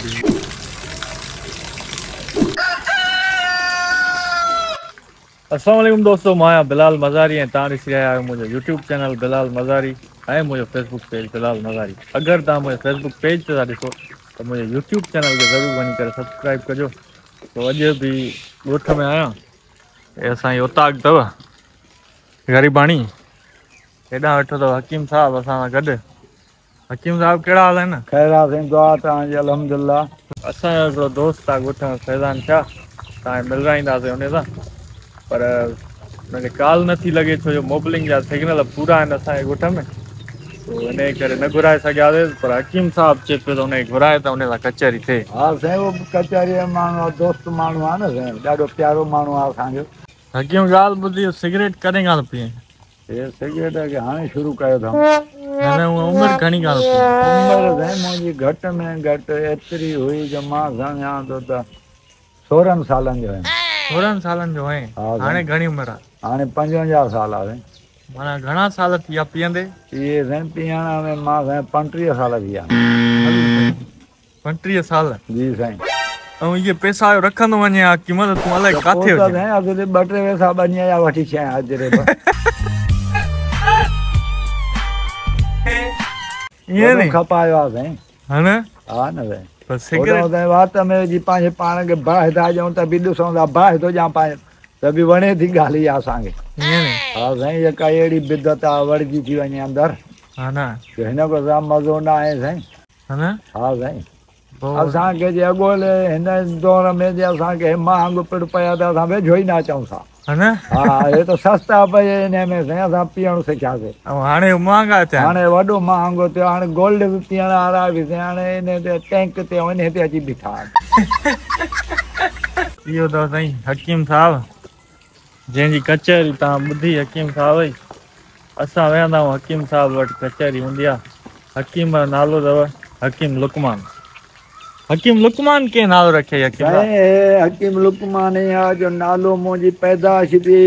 अस्सलाम वालेकुम दोस्तों, मैं बिलाल मज़ारी ऐं तव्हां ॾिसी रहिया आहियो मुंहिंजो यूट्यूब चैनल बिलाल मज़ारी ऐं मुंहिंजो फेसबुक पेज बिलाल मज़ारी। अगरि तव्हां मुंहिंजे फेसबुक पेज ते था ॾिसो त मुंहिंजे यूट्यूब चैनल खे ज़रूरु वञी करे सब्सक्राइब कजो। तो अॼु बि ॻोठ में आहियां, हे असांजी उताक अथव ग़रीबाणी, हेॾां वेठो अथव हकीम साहब असां सां गॾु। हकीम साहब कहिड़ा हाल आहिनि? ख़ैर आहे साईं, दुआ तव्हांजी अल्हम्दुलिल्लाह। असांजो हिकिड़ो दोस्त आहे ॻोठ में फैज़ान शाह, तव्हांखे मिलाईंदासीं उन सां, पर हुनखे कॉल नथी लॻे छो जो मोबाइलिंग जा सिग्नल पूरा आहिनि असांजे ॻोठ में, तो इन करे न घुराए सघियासीं। पर हकीम साहब चए पियो त हुनखे घुराए त उन सां कचहरी थिए। हा साईं, उहो कचहरी जो माण्हू आहे, दोस्त माण्हू आहे न साईं, ॾाढो प्यारो माण्हू आहे असांजो। हकीम ॻाल्हि ॿुधी, सिगरेट कॾहिं खां पीए? हे सिगरेट खे हाणे शुरू कयो अथऊं। न न, उहा उमिरि घणी खां पीए? उमिरि साईं मुंहिंजी घटि में घटि एतिरी हुई जो मां सम्झां थो त 16 सालनि जो आहियां। 16 सालनि जो आहे? हा हाणे घणी उमिरि आहे? हाणे 55 साल आहे साईं। माना घणा साल थी विया पीअंदे? इहे साईं पीअण में मां साईं 35 साल थी विया। 35 साल? जी साईं। ऐं इहे पैसा रखंदो वञे हा क़ीमत, तूं अलाए किथे हुजे साईं, अॻिते 2-3 पैसा ॿञे या वठी छॾियां हाज़िरे पर ईअं नहीं खपायो आहे साईं। हा न? हा न साईं, पर सिगरेट वात में विझी पंहिंजे पाण खे बाहि था ॾियूं त बि ॾिसूं था बाहि थो ॾियां पाण त बि वणे थी ॻाल्हि इहा असांखे। हा साईं, जेका अहिड़ी बिदत आहे वड़जी थी वञे अंदरि, हा न, हिन को मज़ो न आहे साईं। हा न? हा साईं, असांखे जे अॻोले हिन दौर में जे असांखे महांग पिड़ पिया त असां वेझो ई न अचूं था। हा न? हा, हे त सस्ता पए हिन में साईं, असां पीअणु सिखियासीं। ऐं हाणे महांगा थिया, हाणे वॾो महांगो थियो, हाणे गोल्ड बि पीअण वारा बि साईं हाणे इन ते टैंक ते इन ते अची बीठा आहिनि। इहो अथव साईं हकीम साहब, जंहिंजी कचहरी तव्हां ॿुधी हकीम साहब जी। असां वेहंदा आहियूं हकीम साहब वटि, कचहरी हूंदी आहे। हकीम जो नालो अथव हकीम लुकमान। हकीम लुकमान कंहिं नालो रखियई हकीम साहब? साईं हकीम लुकमान जो नालो मुंहिंजी पैदाश बि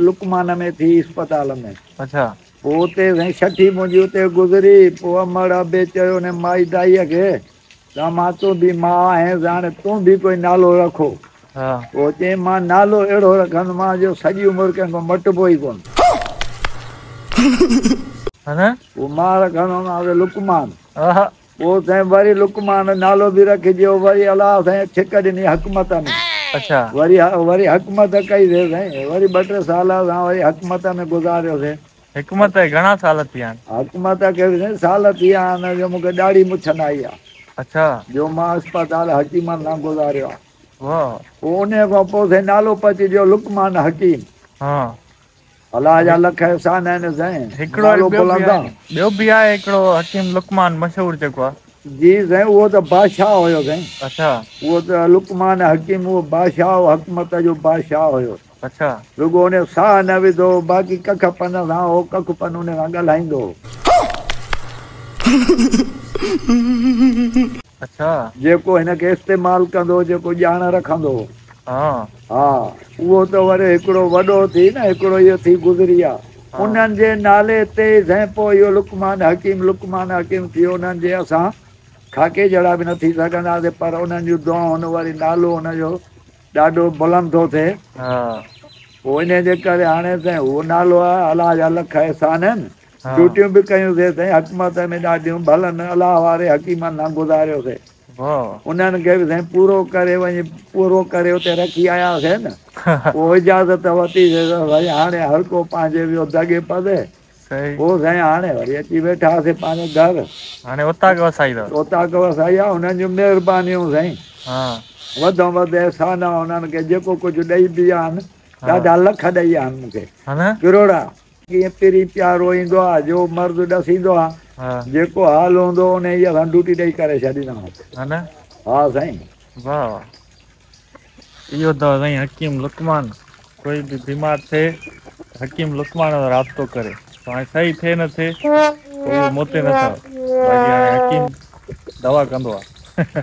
लुकमान में थी, अस्पताल में। अच्छा। पोइ उते साईं छठी मुंहिंजी उते गुज़री, पोइ अमड़ अबे चयो हुन माई दाईअ खे त मां तूं बि मां आहीं, हाणे तूं बि कोई नालो रखो। हा। पोइ चई मां नालो अहिड़ो रखंदोमांसि जो सॼी उमिरि कंहिंखां मटिबो ई कोन। हा न? पोइ मां रखंदोमांसि लुकमान। हा। पोइ साईं वरी लुकमान नालो बि रखिजियो, वरी अलाह साईं छिक ॾिनी हकमत में। अच्छा। वरी हकमत कईसीं साईं, वरी 2-3 साल असां वरी हकमत में गुज़ारियोसीं। हिकमत घणा साल थी विया आहिनि? हकमत खे बि साईं साल थी विया आहिनि जो मूंखे ॾाढी मुछ न आई आहे। अच्छा। जो मां अस्पताल हकीमनि सां गुज़ारियो आहे। वाह। पोइ उन खां पोइ साईं नालो पचिजियो लुकमान हकीम। हा। अलाह जा लख एहसान आहिनि साईं, हिकिड़ो नालो ॿियो बि बुलंद आहे, आहे। ॿियो बि आहे हिकिड़ो हकीम लुकमान मशहूरु जेको आहे। जी साईं, उहो त बादशाह हुयो साईं। अच्छा। उहो त लुकमान हकीम, उहो बादशाह हकमत जो बादशाह हुयो। अच्छा। रुॻो उन साह न विधो, बाक़ी कख पन सां हो कख पन उन सां ॻाल्हाईंदो हो। अच्छा। जेको हिनखे इस्तेमालु कंदो, जेको ॼाण रखंदो। हा। हा, उहो त वरी हिकिड़ो वॾो थी न, हिकिड़ो इहो थी गुज़री आहे। हा। उन्हनि जे नाले ते साईं पोइ इहो लुकमान हकीम थियो। उन्हनि जे असां खाके जहिड़ा बि न थी सघंदासीं, पर उन्हनि जूं दुआउं वरी नालो हुनजो ॾाढो बुलंद थो थिए। हा। पोइ इन जे करे हाणे साईं उहो नालो आहे, अलाह जा लख एहसान आहिनि। हा। ड्यूटियूं बि कयूंसीं साईं हकमत में ॾाढियूं, भलनि अलाह वारे हकीमनि सां गुज़ारियोसीं। वाह। उन्हनि खे बि साईं पूरो करे वञी पूरो करे उते रखी आयासीं न। पोइ इजाज़त वरितीसीं त भई हाणे हर को पंहिंजे वियो दगे पवे। सही। पोइ साईं हाणे वरी अची वेठासीं पंहिंजे घर। हाणे उतां वसाई अथव? उतां वसाई आहे, हुननि जूं महिरबानियूं साईं। हा। वधि में वधि एहसान उन्हनि खे जेको कुझु ॾेई बि विया आहिनि, हा। ॾाढा लख ॾेई विया आहिनि मूंखे। हा न? किरोड़ा। कीअं पहिरीं प्यारो ईंदो आहे, जो मर्द ॾसींदो आहे, हा। जेको हाल हूंदो उन ई असां ड्यूटी ॾेई करे छॾींदासीं। हा न? हा साईं। वाह। इहो अथव साईं हकीम लुकमान। कोई बि बीमार थिए हकीम लुकमान सां राब्तो करे, हाणे सही थिए न थिए कोई मोते नथव, बाक़ी हाणे हकीम दवा कंदो आहे।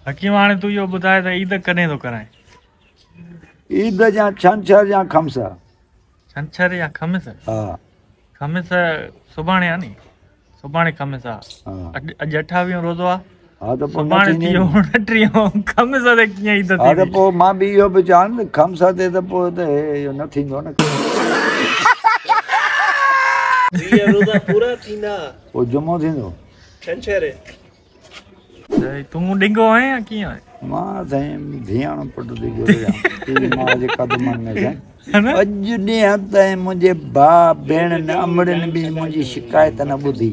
हकीम हाणे तूं इहो ॿुधाए त ईद कॾहिं थो कराए? ईद या छंछरु या ख़म्स। छंछरु या ख़मीस? हा। ख़मीस सुभाणे आहे नी? सुभाणे ख़मीस आहे। हा। अॼु 28 रोज़ो आहे। हा त पोइ न सुभाणे थींदी थियो न। टीहो ख़मीस ते कीअं ई हा त थी पोइ मां बि इहो बि चवां न खमस ते त पोइ त इहो न थींदो न। 20 रोज़ा पूरा थींदा पोइ जुमो थींदो। छंछरु तूं डिघो आहे या कीअं आहे? मां साईं धियाण पुट थी गुज़रिया मां जे कदमनि में साईं है न? अॼु ॾींहं ताईं मुंहिंजे भाउ भेण न अमड़नि बि मुंहिंजी शिकायत न ॿुधी।